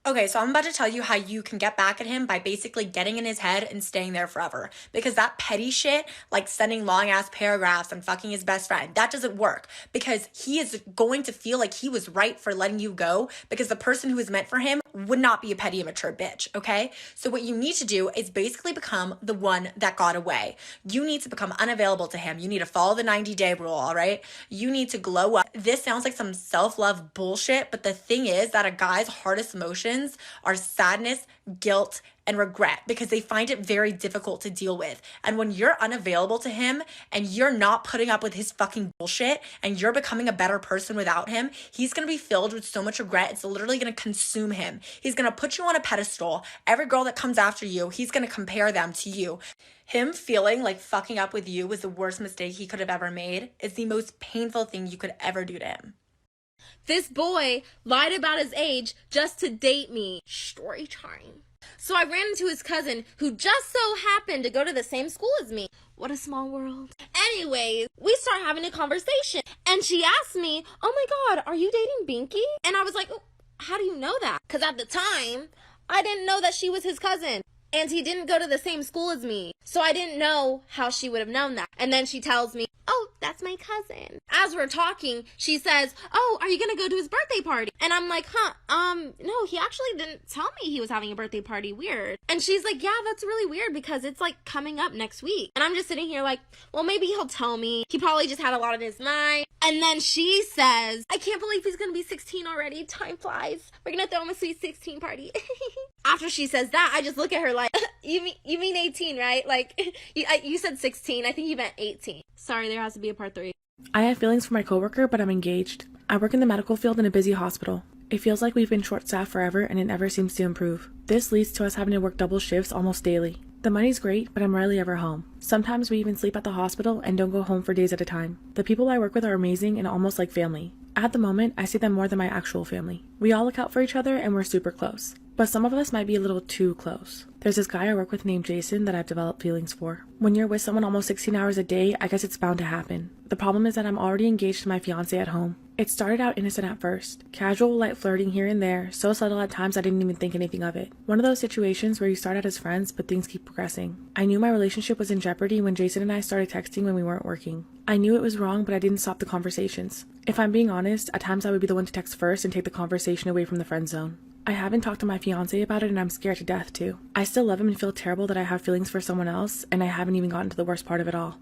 Okay, so I'm about to tell you how you can get back at him by basically getting in his head and staying there forever. Because that petty shit, like sending long ass paragraphs and fucking his best friend, that doesn't work. Because he is going to feel like he was right for letting you go, because the person who is meant for him would not be a petty, immature bitch, okay? So what you need to do is basically become the one that got away. You need to become unavailable to him. You need to follow the 90-day rule, all right? You need to glow up. This sounds like some self-love bullshit, but the thing is that a guy's hardest emotions are sadness, guilt, and regret, because they find it very difficult to deal with. And when you're unavailable to him and you're not putting up with his fucking bullshit and you're becoming a better person without him, he's going to be filled with so much regret. It's literally going to consume him. He's going to put you on a pedestal. Every girl that comes after you, he's going to compare them to you. Him feeling like fucking up with you was the worst mistake he could have ever made. It's the most painful thing you could ever do to him. This boy lied about his age just to date me. Story time. So I ran into his cousin, who just so happened to go to the same school as me. What a small world. Anyways, we start having a conversation, and she asked me, "Oh my god, are you dating Binky?" And I was like, "Oh, how do you know that?" Because at the time, I didn't know that she was his cousin. And he didn't go to the same school as me. So I didn't know how she would have known that. And then she tells me, "Oh, that's my cousin." As we're talking, she says, "Oh, are you going to go to his birthday party?" And I'm like, no, he actually didn't tell me he was having a birthday party. Weird. And she's like, "Yeah, that's really weird because it's like coming up next week." And I'm just sitting here like, well, maybe he'll tell me. He probably just had a lot on his mind. And then she says, "I can't believe he's going to be 16 already. Time flies. We're going to throw him a sweet 16 party." After she says that, I just look at her like, you mean 18, right? Like, you said 16. I think you meant 18. Sorry, there has to be a part 3. I have feelings for my coworker, but I'm engaged. I work in the medical field in a busy hospital. It feels like we've been short-staffed forever, and it never seems to improve. This leads to us having to work double shifts almost daily. The money's great, but I'm rarely ever home. Sometimes we even sleep at the hospital and don't go home for days at a time. The people I work with are amazing and almost like family. At the moment, I see them more than my actual family. We all look out for each other and we're super close. But some of us might be a little too close. There's this guy I work with named Jason that I've developed feelings for. When you're with someone almost 16 hours a day, I guess it's bound to happen. The problem is that I'm already engaged to my fiancé at home. It started out innocent at first. Casual, light flirting here and there, so subtle at times I didn't even think anything of it. One of those situations where you start out as friends, but things keep progressing. I knew my relationship was in jeopardy when Jason and I started texting when we weren't working. I knew it was wrong, but I didn't stop the conversations. If I'm being honest, at times I would be the one to text first and take the conversation away from the friend zone. I haven't talked to my fiancé about it and I'm scared to death too. I still love him and feel terrible that I have feelings for someone else, and I haven't even gotten to the worst part of it all.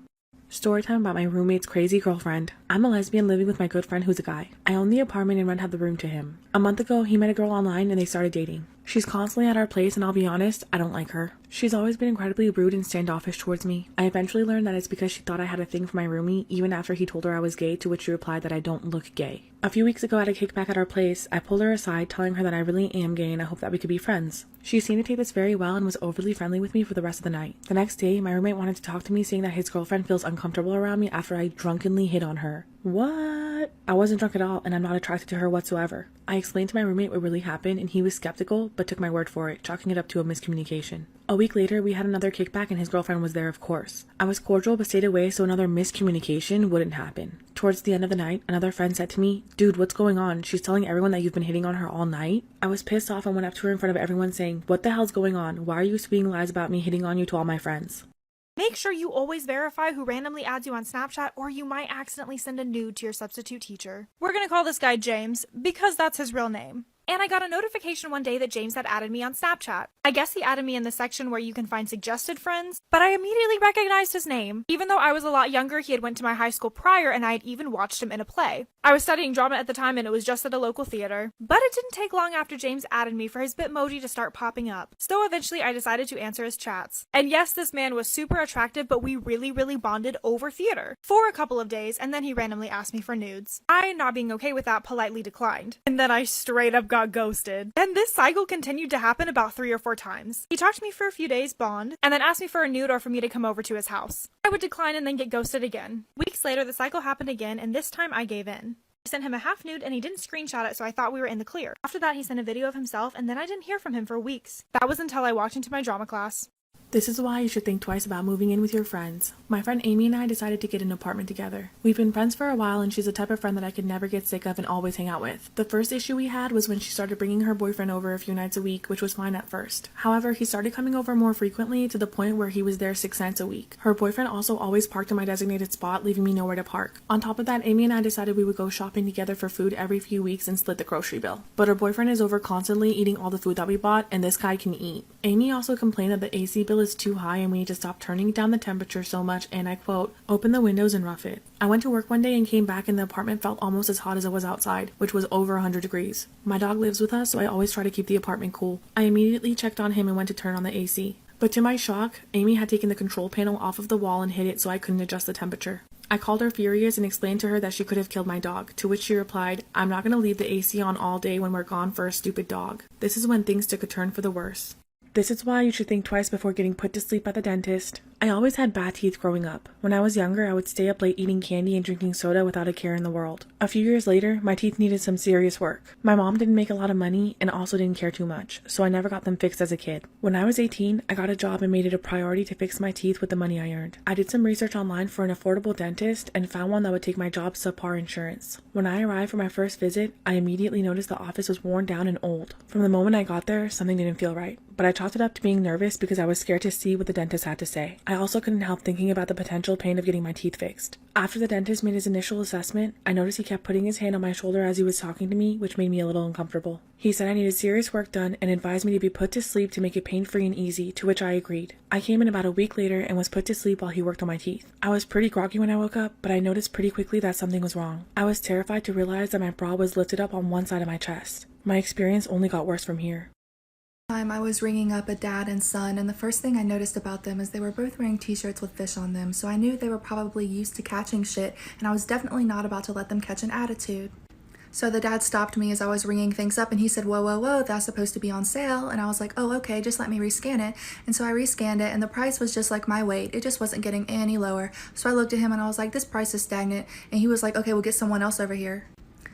Storytime about my roommate's crazy girlfriend. I'm a lesbian living with my good friend who's a guy. I own the apartment and rent out the room to him. A month ago, he met a girl online and they started dating. She's constantly at our place and I'll be honest, I don't like her. She's always been incredibly rude and standoffish towards me. I eventually learned that it's because she thought I had a thing for my roomie, even after he told her I was gay, to which she replied that I don't look gay. A few weeks ago at a kickback at our place, I pulled her aside telling her that I really am gay and I hope that we could be friends. She seemed to take this very well and was overly friendly with me for the rest of the night. The next day, my roommate wanted to talk to me, saying that his girlfriend feels uncomfortable around me after I drunkenly hit on her. What? I wasn't drunk at all and I'm not attracted to her whatsoever. I explained to my roommate what really happened and he was skeptical but took my word for it, chalking it up to a miscommunication. A week later, we had another kickback and his girlfriend was there, of course. I was cordial but stayed away so another miscommunication wouldn't happen. Towards the end of the night, another friend said to me, "Dude, what's going on? She's telling everyone that you've been hitting on her all night." I was pissed off and went up to her in front of everyone saying, "What the hell's going on? Why are you speaking lies about me hitting on you to all my friends?" Make sure you always verify who randomly adds you on Snapchat, or you might accidentally send a nude to your substitute teacher. We're gonna call this guy James, because that's his real name. And I got a notification one day that James had added me on Snapchat. I guess he added me in the section where you can find suggested friends, but I immediately recognized his name. Even though I was a lot younger, he had went to my high school prior and I had even watched him in a play. I was studying drama at the time and it was just at a local theater. But it didn't take long after James added me for his Bitmoji to start popping up. So eventually I decided to answer his chats. And yes, this man was super attractive, but we really bonded over theater for a couple of days, and then he randomly asked me for nudes. I, not being okay with that, politely declined. And then I straight up got ghosted. And this cycle continued to happen about 3 or 4 times. He talked to me for a few days, bond, and then asked me for a nude or for me to come over to his house. I would decline and then get ghosted again. Weeks later, the cycle happened again, and this time I gave in. I sent him a half nude and he didn't screenshot it, so I thought we were in the clear. After that, he sent a video of himself and then I didn't hear from him for weeks. That was until I walked into my drama class. This is why you should think twice about moving in with your friends. My friend Amy and I decided to get an apartment together. We've been friends for a while and she's the type of friend that I could never get sick of and always hang out with. The first issue we had was when she started bringing her boyfriend over a few nights a week, which was fine at first. However, he started coming over more frequently to the point where he was there 6 nights a week. Her boyfriend also always parked in my designated spot, leaving me nowhere to park. On top of that, Amy and I decided we would go shopping together for food every few weeks and split the grocery bill. But her boyfriend is over constantly eating all the food that we bought, and this guy can eat. Amy also complained that the AC bill is too high and we need to stop turning down the temperature so much and I quote, open the windows and rough it. I went to work one day and came back and the apartment felt almost as hot as it was outside, which was over 100 degrees. My dog lives with us, so I always try to keep the apartment cool. I immediately checked on him and went to turn on the AC. But to my shock, Amy had taken the control panel off of the wall and hid it so I couldn't adjust the temperature. I called her furious and explained to her that she could have killed my dog, to which she replied, I'm not going to leave the AC on all day when we're gone for a stupid dog. This is when things took a turn for the worse. This is why you should think twice before getting put to sleep at the dentist. I always had bad teeth growing up. When I was younger, I would stay up late eating candy and drinking soda without a care in the world. A few years later, my teeth needed some serious work. My mom didn't make a lot of money and also didn't care too much, so I never got them fixed as a kid. When I was 18, I got a job and made it a priority to fix my teeth with the money I earned. I did some research online for an affordable dentist and found one that would take my job subpar insurance. When I arrived for my first visit, I immediately noticed the office was worn down and old. From the moment I got there, something didn't feel right. But I chalked it up to being nervous because I was scared to see what the dentist had to say. I also couldn't help thinking about the potential pain of getting my teeth fixed. After the dentist made his initial assessment, I noticed he kept putting his hand on my shoulder as he was talking to me, which made me a little uncomfortable. He said I needed serious work done and advised me to be put to sleep to make it pain-free and easy, to which I agreed. I came in about a week later and was put to sleep while he worked on my teeth. I was pretty groggy when I woke up, but I noticed pretty quickly that something was wrong. I was terrified to realize that my bra was lifted up on one side of my chest. My experience only got worse from here. I was ringing up a dad and son, and the first thing I noticed about them is they were both wearing t-shirts with fish on them, so I knew they were probably used to catching shit, and I was definitely not about to let them catch an attitude. So the dad stopped me as I was ringing things up and he said, whoa, whoa, whoa, that's supposed to be on sale. And I was like, oh, okay, just let me rescan it. And so I rescanned it and the price was just like my weight. It just wasn't getting any lower. So I looked at him and I was like, this price is stagnant. And he was like, okay, we'll get someone else over here.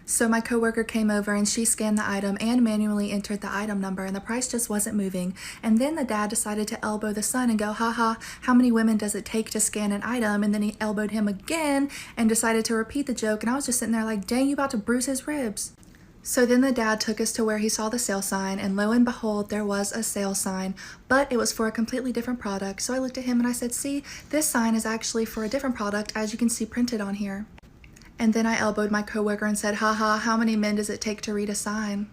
So my coworker came over and she scanned the item and manually entered the item number and the price just wasn't moving. And then the dad decided to elbow the son and go, haha, how many women does it take to scan an item? And then he elbowed him again and decided to repeat the joke. And I was just sitting there like, dang, you about to bruise his ribs. So then the dad took us to where he saw the sale sign, and lo and behold, there was a sale sign, but it was for a completely different product. So I looked at him and I said, see, this sign is actually for a different product, as you can see printed on here. And then I elbowed my coworker and said, haha, how many men does it take to read a sign?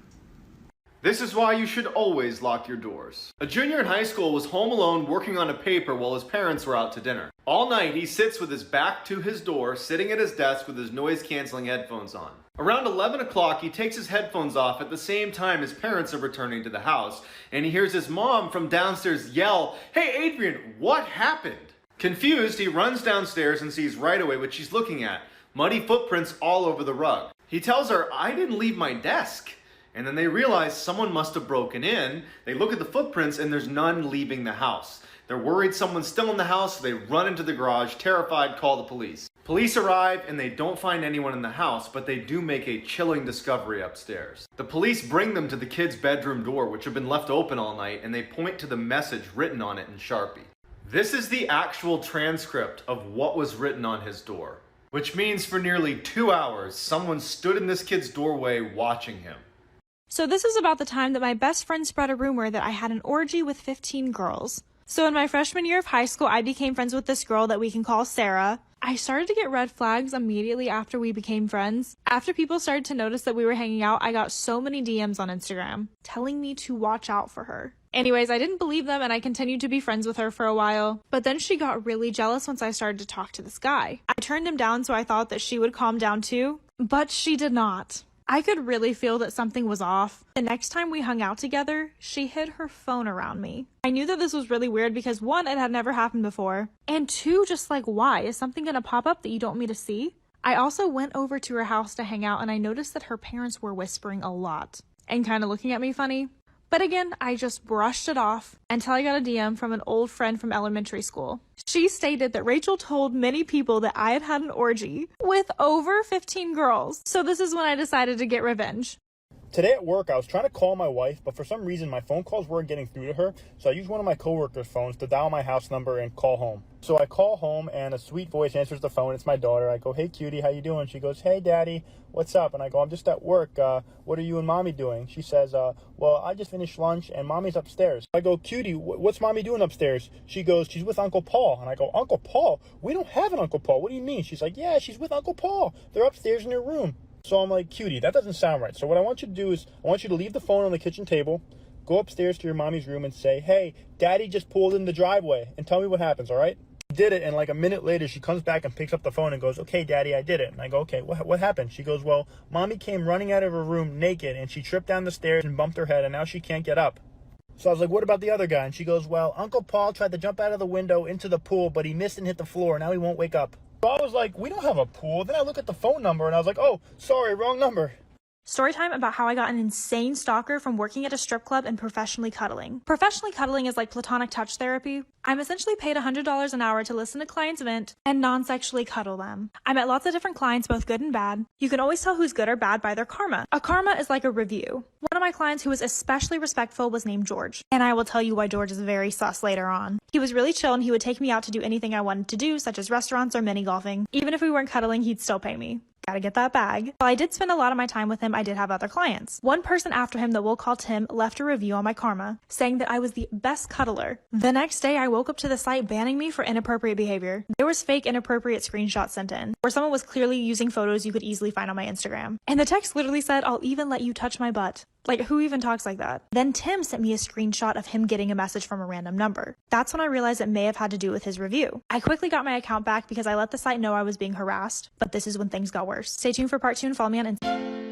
This is why you should always lock your doors. A junior in high school was home alone working on a paper while his parents were out to dinner. All night he sits with his back to his door, sitting at his desk with his noise-canceling headphones on. Around 11 o'clock he takes his headphones off at the same time his parents are returning to the house, and he hears his mom from downstairs yell, "Hey Adrian, what happened?" Confused, he runs downstairs and sees right away what she's looking at. Muddy footprints all over the rug. He tells her, "I didn't leave my desk." And then they realize someone must have broken in. They look at the footprints and there's none leaving the house. They're worried someone's still in the house, so they run into the garage, terrified, call the police. Police arrive and they don't find anyone in the house, but they do make a chilling discovery upstairs. The police bring them to the kid's bedroom door, which had been left open all night, and they point to the message written on it in Sharpie. This is the actual transcript of what was written on his door. Which means for nearly 2 hours, someone stood in this kid's doorway watching him. So this is about the time that my best friend spread a rumor that I had an orgy with 15 girls. So in my freshman year of high school, I became friends with this girl that we can call Sarah. I started to get red flags immediately after we became friends. After people started to notice that we were hanging out, I got so many DMs on Instagram telling me to watch out for her. Anyways, I didn't believe them and I continued to be friends with her for a while. But then she got really jealous once I started to talk to this guy. I turned him down so I thought that she would calm down too, but she did not. I could really feel that something was off. The next time we hung out together, she hid her phone around me. I knew that this was really weird because 1, it had never happened before. And 2, just like why? Is something gonna pop up that you don't want me to see? I also went over to her house to hang out and I noticed that her parents were whispering a lot and kind of looking at me funny. But again, I just brushed it off until I got a DM from an old friend from elementary school. She stated that Rachel told many people that I had had an orgy with over 15 girls. So this is when I decided to get revenge. Today at work, I was trying to call my wife, but for some reason, my phone calls weren't getting through to her, so I used one of my coworkers' phones to dial my house number and call home. So I call home, and a sweet voice answers the phone. It's my daughter. I go, "Hey, cutie, how you doing?" She goes, "Hey, Daddy, what's up?" And I go, "I'm just at work. What are you and Mommy doing?" She says, "Well, I just finished lunch, and Mommy's upstairs." I go, "Cutie, what's Mommy doing upstairs?" She goes, "She's with Uncle Paul." And I go, "Uncle Paul? We don't have an Uncle Paul. What do you mean?" She's like, "Yeah, she's with Uncle Paul. They're upstairs in their room." So I'm like, "Cutie, that doesn't sound right. So what I want you to do is I want you to leave the phone on the kitchen table, go upstairs to your mommy's room and say, 'Hey, Daddy just pulled in the driveway,' and tell me what happens, all right?" She did it, and like a minute later, she comes back and picks up the phone and goes, "Okay, Daddy, I did it." And I go, "Okay, what happened?" She goes, "Well, Mommy came running out of her room naked, and she tripped down the stairs and bumped her head, and now she can't get up." So I was like, "What about the other guy?" And she goes, "Well, Uncle Paul tried to jump out of the window into the pool, but he missed and hit the floor. Now he won't wake up." So I was like, "We don't have a pool." Then I look at the phone number and I was like, "Oh, sorry, wrong number." Storytime about how I got an insane stalker from working at a strip club and professionally cuddling. Professionally cuddling is like platonic touch therapy. I'm essentially paid $100 an hour to listen to clients vent and non-sexually cuddle them. I met lots of different clients, both good and bad. You can always tell who's good or bad by their karma. A karma is like a review. One of my clients who was especially respectful was named George, and I will tell you why George is very sus later on. He was really chill and he would take me out to do anything I wanted to do, such as restaurants or mini golfing. Even if we weren't cuddling, he'd still pay me. Gotta get that bag. While I did spend a lot of my time with him, I did have other clients. One person after him that we'll call Tim left a review on my karma, saying that I was the best cuddler. The next day, I woke up to the site banning me for inappropriate behavior. There was fake inappropriate screenshots sent in, where someone was clearly using photos you could easily find on my Instagram. And the text literally said, "I'll even let you touch my butt." Like, who even talks like that? Then Tim sent me a screenshot of him getting a message from a random number. That's when I realized it may have had to do with his review. I quickly got my account back because I let the site know I was being harassed, but this is when things got worse. Stay tuned for part 2 and follow me on Instagram.